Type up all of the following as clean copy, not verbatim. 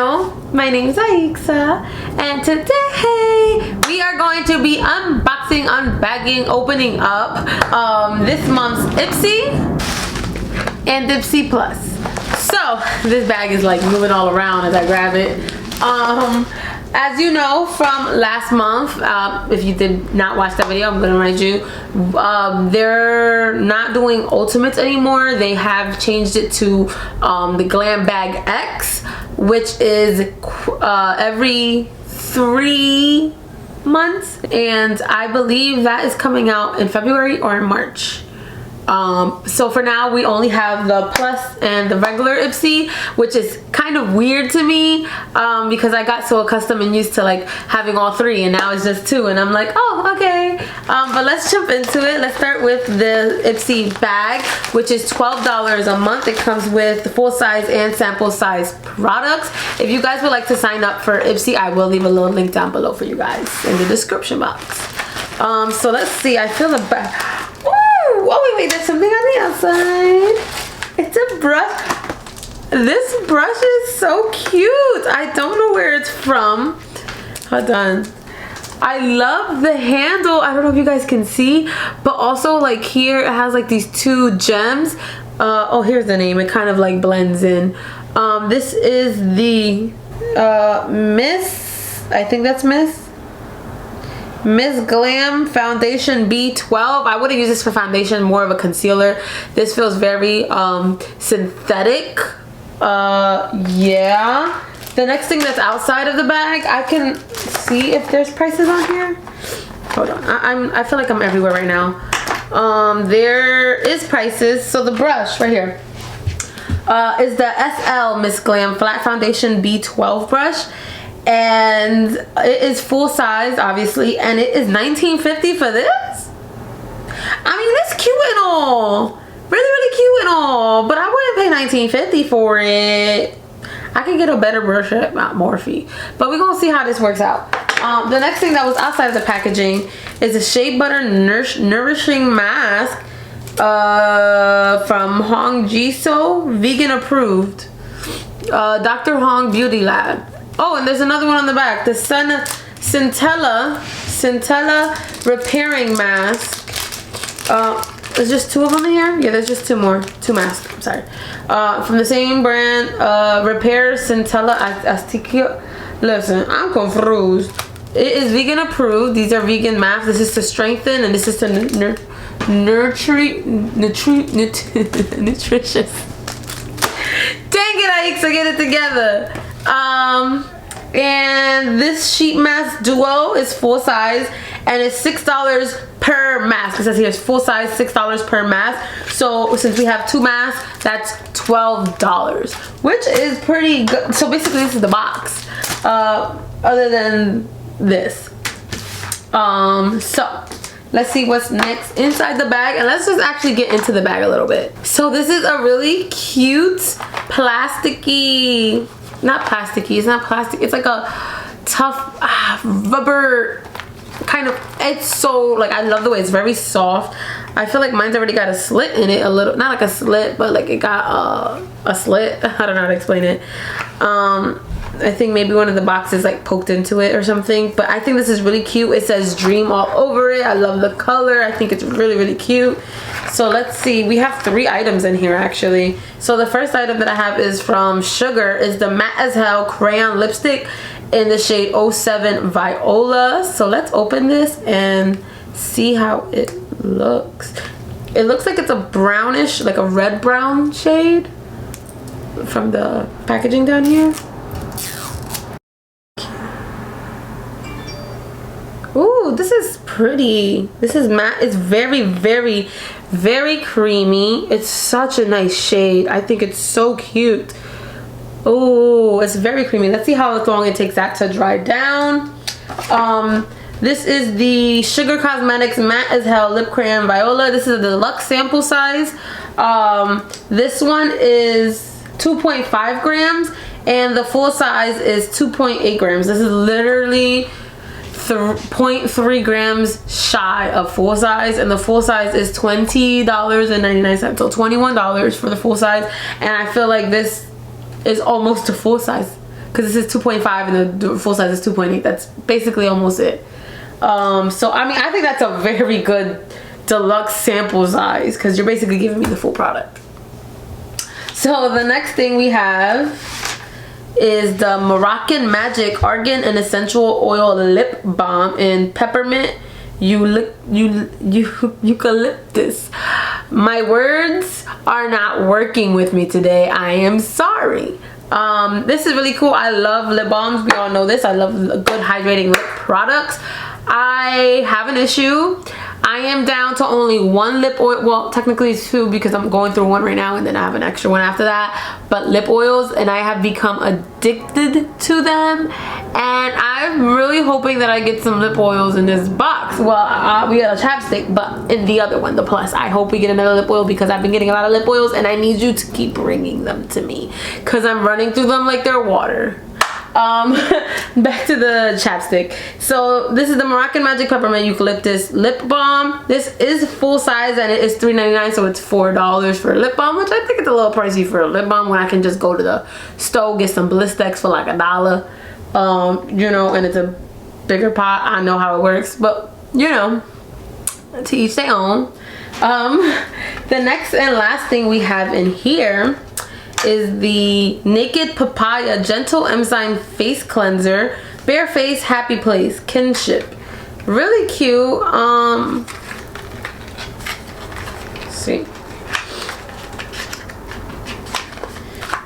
channel. My name is Aixa, and today we are going to be unboxing, unbagging, opening up this month's Ipsy and Ipsy Plus. So this bag is like moving all around as I grab it. As you know from last month, if you did not watch that video, I'm going to remind you, they're not doing Ultimates anymore. They have changed it to the Glam Bag X, which is every 3 months, and I believe that is coming out in February or in March. So for now we only have the Plus and the regular Ipsy, which is kind of weird to me because I got so accustomed and used to like having all three, and now it's just two, and I'm like, oh, okay. But let's jump into it. Let's start with the Ipsy bag, which is $12 a month. It comes with the full size and sample size products. If you guys would like to sign up for Ipsy, I will leave a little link down below for you guys in the description box. So let's see. I feel the bag. Oh wait, there's something on the outside. It's a brush. This brush is so cute. I don't know where it's from. Hold on. I love the handle. I don't know if you guys can see, but also like here it has like these two gems. Oh, here's the name. It kind of like blends in. This is the I think that's Miss Glam Foundation B12. I wouldn't use this for foundation, more of a concealer. This feels very synthetic. Yeah. The next thing that's outside of the bag, I can see if there's prices on here. Hold on. I feel like I'm everywhere right now. There is prices. So the brush right here is the SL Miss Glam Flat Foundation B12 brush. And it is full size, obviously, and it is $19.50 for this. I mean, it's cute and all, really cute and all, but I wouldn't pay $19.50 for it. I can get a better brush at Morphe, but we're gonna see how this works out. The next thing that was outside of the packaging is a Shea Butter Nourishing Mask from Hong Jiso, vegan approved, Dr. Hong Beauty Lab. Oh, and there's another one on the back. The Centella Repairing Mask. There's just two of them in here? Yeah, there's just two masks. I'm sorry. From the same brand, Repair Centella Asticchio. Listen, I'm confused. It is vegan approved. These are vegan masks. This is to strengthen, and this is to nutritious. Dang it, Aixa, get it together. And this sheet mask duo is full size, and it's $6 per mask. It says here it's full size, $6 per mask. So since we have two masks, that's $12, which is pretty good. So basically this is the box, other than this. So let's see what's next inside the bag, and let's just actually get into the bag a little bit. So this is a really cute plasticky, not plasticky, it's not plastic, it's like a tough rubber kind of. It's so, like, I love the way it's very soft. I feel like mine's already got a slit in it, a little, not like a slit, but like it got a slit. I don't know how to explain it. I think maybe one of the boxes like poked into it or something, but I think this is really cute. It says Dream all over it. I love the color. I think it's really cute. So let's see, we have 3 items in here actually. So the first item that I have is from Sugar, is the Matte as Hell Crayon Lipstick in the shade 07 Viola. So let's open this and see how it looks. It looks like it's a brownish, like a red brown shade from the packaging down here. Ooh, this is pretty. This is matte. It's very creamy. It's such a nice shade. I think it's so cute. Oh, it's very creamy. Let's see how long it takes that to dry down. This is the Sugar Cosmetics Matte as Hell Lip Crayon Viola. This is the deluxe sample size. This one is 2.5 grams, and the full size is 2.8 grams. This is literally 0.3 grams shy of full size, and the full size is $20.99, so $21 for the full size. And I feel like this is almost a full size because this is 2.5 and the full size is 2.8. That's basically almost it. So I mean, I think that's a very good deluxe sample size because you're basically giving me the full product. So the next thing we have is the Moroccan Magic Argan and Essential Oil Lip Balm in Peppermint Eucalyptus. My words are not working with me today. I am sorry. This is really cool. I love lip balms. We all know this. I love good hydrating lip products. I have an issue. I am down to only one lip oil. Well, technically it's two because I'm going through one right now and then I have an extra one after that. But lip oils, and I have become addicted to them. And I'm really hoping that I get some lip oils in this box. Well, we got a chapstick, but in the other one, the plus. I hope we get another lip oil because I've been getting a lot of lip oils and I need you to keep bringing them to me because I'm running through them like they're water. Back to the chapstick. So this is the Moroccan Magic Peppermint Eucalyptus Lip Balm. This is full size and it is $3.99, so it's $4 for a lip balm, which I think it's a little pricey for a lip balm when I can just go to the store, get some Blistex for like $1. You know, and it's a bigger pot. I know how it works, but you know, to each their own. The next and last thing we have in here is the Naked Papaya Gentle Enzyme Face Cleanser, Bare Face, Happy Place, Kinship. Really cute. Let's see.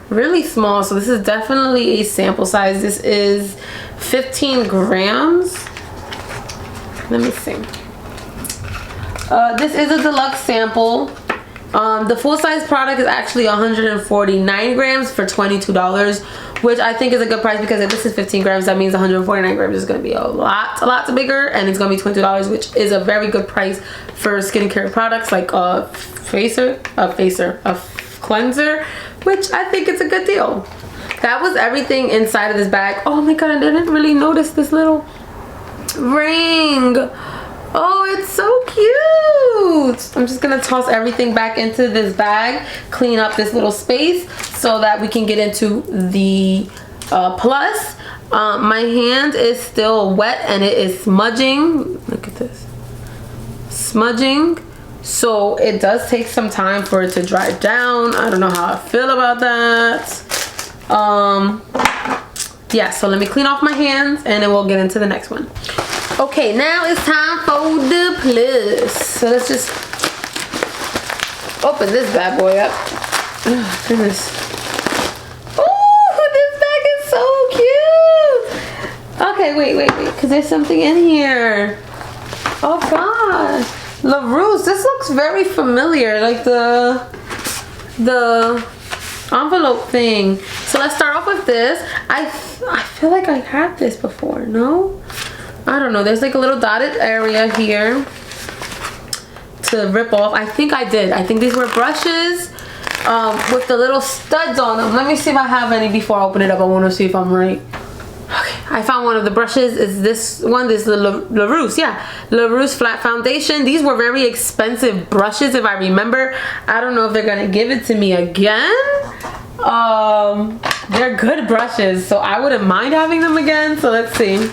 Really small, so this is definitely a sample size. This is 15 grams. Let me see. This is a deluxe sample. The full-size product is actually 149 grams for $22, which I think is a good price because if this is 15 grams, that means 149 grams is going to be a lot bigger, and it's going to be $22, which is a very good price for skincare products like a cleanser, which I think it's a good deal. That was everything inside of this bag. Oh my god, I didn't really notice this little ring. Oh, it's so cute. I'm just gonna toss everything back into this bag, clean up this little space so that we can get into the plus. My hand is still wet and it is smudging. Look at this. Smudging. So it does take some time for it to dry down. I don't know how I feel about that. Yeah, so let me clean off my hands and then we'll get into the next one. Okay, now it's time for the plus. So let's just open this bad boy up. Oh, goodness. Oh, this bag is so cute. Okay, wait, because there's something in here. Oh gosh. LaRousse, this looks very familiar, like the envelope thing. So let's start off with this. I feel like I had this before, no? I don't know, there's like a little dotted area here to rip off. I think I did. I think these were brushes with the little studs on them. Let me see if I have any before I open it up. I want to see if I'm right. Okay, I found one of the brushes. Is this one? This is the LaRousse. Yeah, LaRousse Flat Foundation. These were very expensive brushes if I remember. I don't know if they're going to give it to me again. They're good brushes, so I wouldn't mind having them again. So let's see.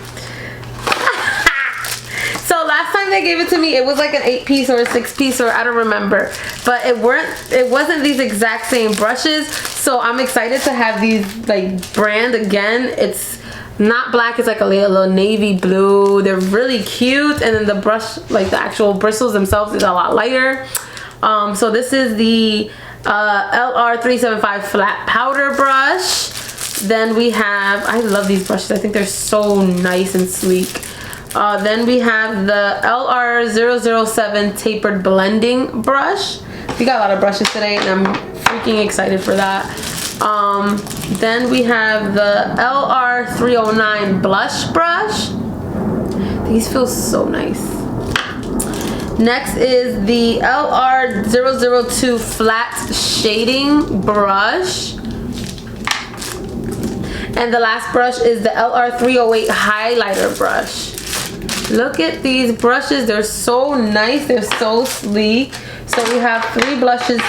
So last time they gave it to me, it was like an 8-piece or a 6-piece, or I don't remember. But it wasn't these exact same brushes. So I'm excited to have these like brand again. It's not black, it's like a little navy blue. They're really cute, and then the brush, like the actual bristles themselves, is a lot lighter. So this is the LR375 flat powder brush. Then we have, I love these brushes. I think they're so nice and sleek. Then we have the LR007 tapered blending brush. We got a lot of brushes today and I'm freaking excited for that. Then we have the LR309 blush brush. These feel so nice. Next is the LR002 flat shading brush. And the last brush is the LR308 highlighter brush. Look at these brushes. They're so nice. They're so sleek. So we have three brushes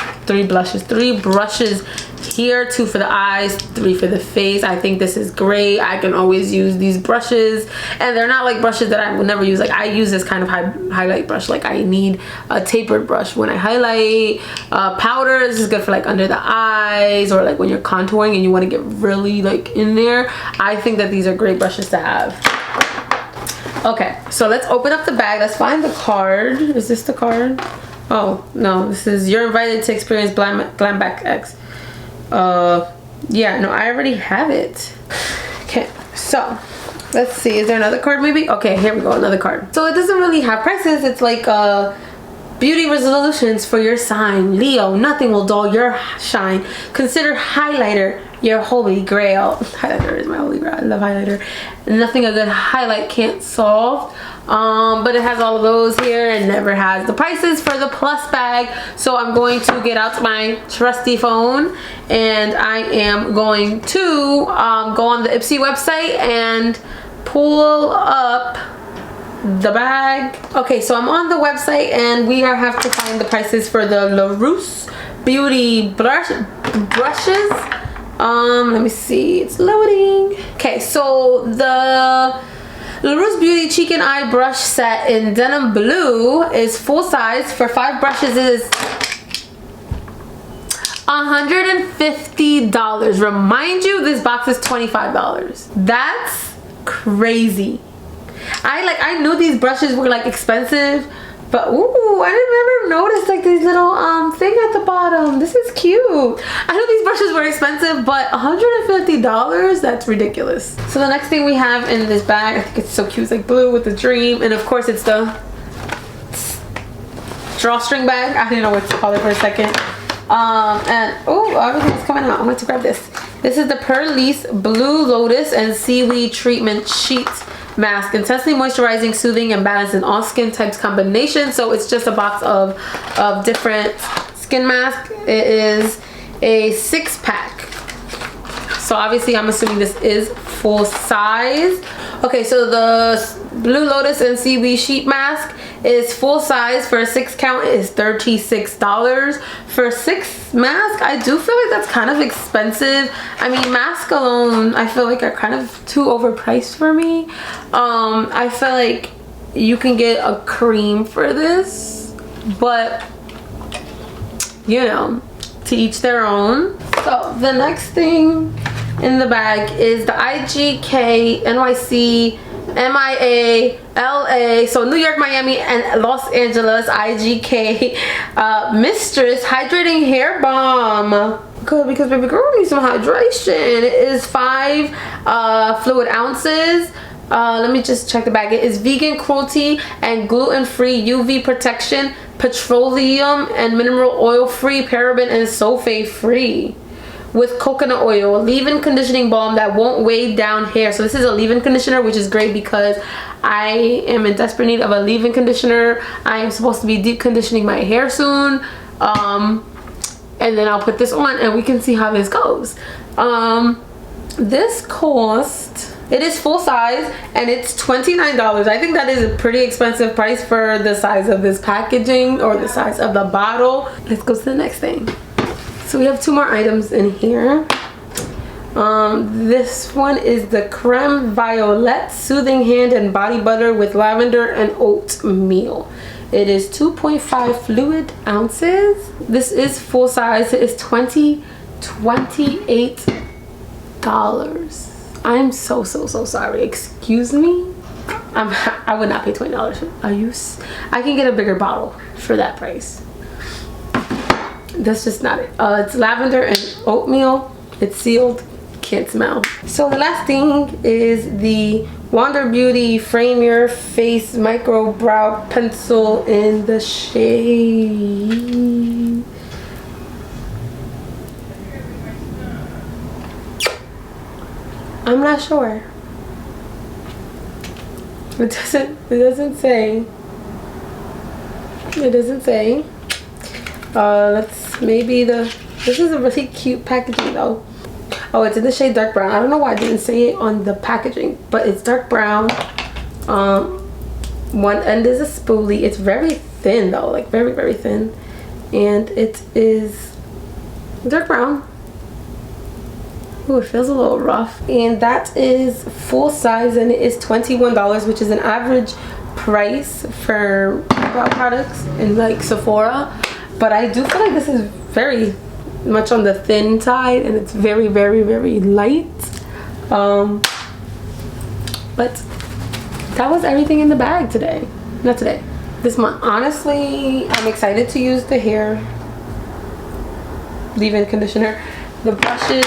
here, 2 for the eyes, 3 for the face. I think this is great. I can always use these brushes, and they're not like brushes that I would never use. Like I use this kind of highlight brush. Like I need a tapered brush when I highlight. Powder, this is good for like under the eyes, or like when you're contouring and you want to get really like in there. I think that these are great brushes to have. Okay, so let's open up the bag. Let's find the card. Is this the card? Oh no, this is you're invited to experience Glam Back X. Yeah, no, I already have it. Okay, so let's see, is there another card maybe? Okay, here we go, another card. So it doesn't really have prices. It's like beauty resolutions for your sign. Leo, nothing will dull your shine. Consider highlighter your holy grail. Highlighter is my holy grail. I love highlighter. Nothing a good highlight can't solve. But it has all of those here and never has the prices for the plus bag. So I'm going to get out my trusty phone, and I am going to go on the Ipsy website and pull up the bag. Okay, so I'm on the website, and we have to find the prices for the LaRousse Beauty brushes. Let me see, it's loading. Okay, so the LaRousse Beauty Cheek and Eye Brush Set in Denim Blue is full size. For 5 brushes is $150. Remind you, this box is $25. That's crazy. I knew these brushes were like expensive, but ooh, I didn't ever notice like these little thing at the bottom. This is cute. I know these brushes were expensive, but $150, that's ridiculous. So the next thing we have in this bag, I think it's so cute. It's like blue with the dream, and of course it's the Drawstring Bag. I didn't know what to call it for a second. And oh, everything's coming out. I'm going to grab this. This is the Perlise Blue Lotus and Seaweed Treatment Sheet Mask. Intensely moisturizing, soothing, and balanced in all skin types combination. So it's just a box of different skin masks. It is a 6-pack. So obviously I'm assuming this is full size. Okay, so the Blue Lotus and Seaweed Sheet Mask is full size. For a 6 count is $36. For 6 mask, I do feel like that's kind of expensive. I mean, mask alone I feel like are kind of too overpriced for me. I feel like you can get a Creme for this, but you know, to each their own. So the next thing in the bag is the IGK NYC MIA LA, so New York, Miami, and Los Angeles IGK Mistress Hydrating Hair Balm. Good, because baby girl needs some hydration. It is 5 fluid ounces. Let me just check the bag. It is vegan, cruelty and gluten-free, UV protection, petroleum and mineral oil free, paraben and sulfate free, with coconut oil, leave-in conditioning balm that won't weigh down hair. So this is a leave-in conditioner, which is great because I am in desperate need of a leave-in conditioner. I am supposed to be deep conditioning my hair soon, and then I'll put this on and we can see how this goes. This cost, it is full size and it's $29. I think that is a pretty expensive price for the size of this packaging or the size of the bottle. Let's go to the next thing. So we have 2 more items in here. This one is the Creme Violet Soothing Hand and Body Butter with Lavender and Oatmeal. It is 2.5 fluid ounces. This is full size. It is $28. I'm so sorry. Excuse me. I would not pay $20. I can get a bigger bottle for that price. That's just not it. It's lavender and oatmeal. It's sealed. Can't smell. So the last thing is the Wander Beauty Frame Your Face Micro Brow Pencil in the shade. I'm not sure. It doesn't say. It doesn't say. This is a really cute packaging though. Oh, it's in the shade dark brown. I don't know why I didn't say it on the packaging, but it's dark brown. One end is a spoolie. It's very thin though, like very thin, and it is dark brown. Ooh, it feels a little rough. And that is full size, and it is $21, which is an average price for brow products in like Sephora. But I do feel like this is very much on the thin side, and it's very, very, very light. But that was everything in the bag today. Not today, this month. Honestly, I'm excited to use the hair leave-in conditioner. The brushes,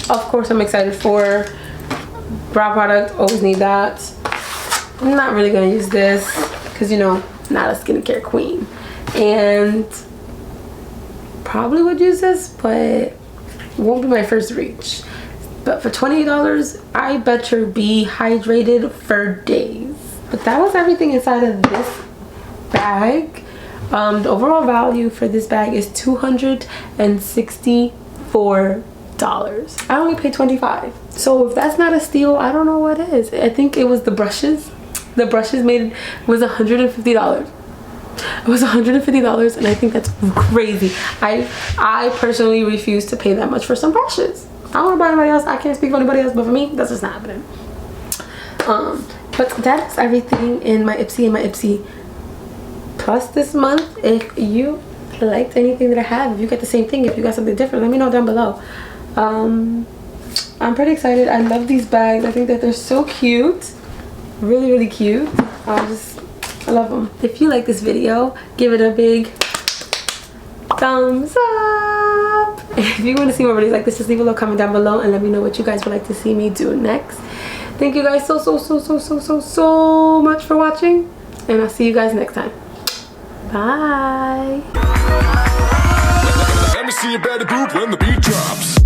of course, I'm excited for. Brow product, always need that. I'm not really gonna use this because, you know, not a skincare queen, and probably would use this, but won't be my first reach. But for $28, I bet you'll be hydrated for days. But that was everything inside of this bag. The overall value for this bag is $264. I only paid $25. So if that's not a steal, I don't know what is. I think it was the brushes. The brushes was $150. It was $150, and I think that's crazy. I personally refuse to pay that much for some brushes. I don't want to buy anybody else. I can't speak for anybody else, but for me, that's just not happening. But that's everything in my Ipsy and my Ipsy Plus this month. If you liked anything that I have, if you get the same thing, if you got something different, let me know down below. I'm pretty excited. I love these bags. I think that they're so cute. Really, really cute. I love them. If you like this video, give it a big thumbs up. If you want to see more videos like this, just leave a little comment down below and let me know what you guys would like to see me do next. Thank you guys so much for watching, and I'll see you guys next time. Bye. Let me see you better group when the beat drops.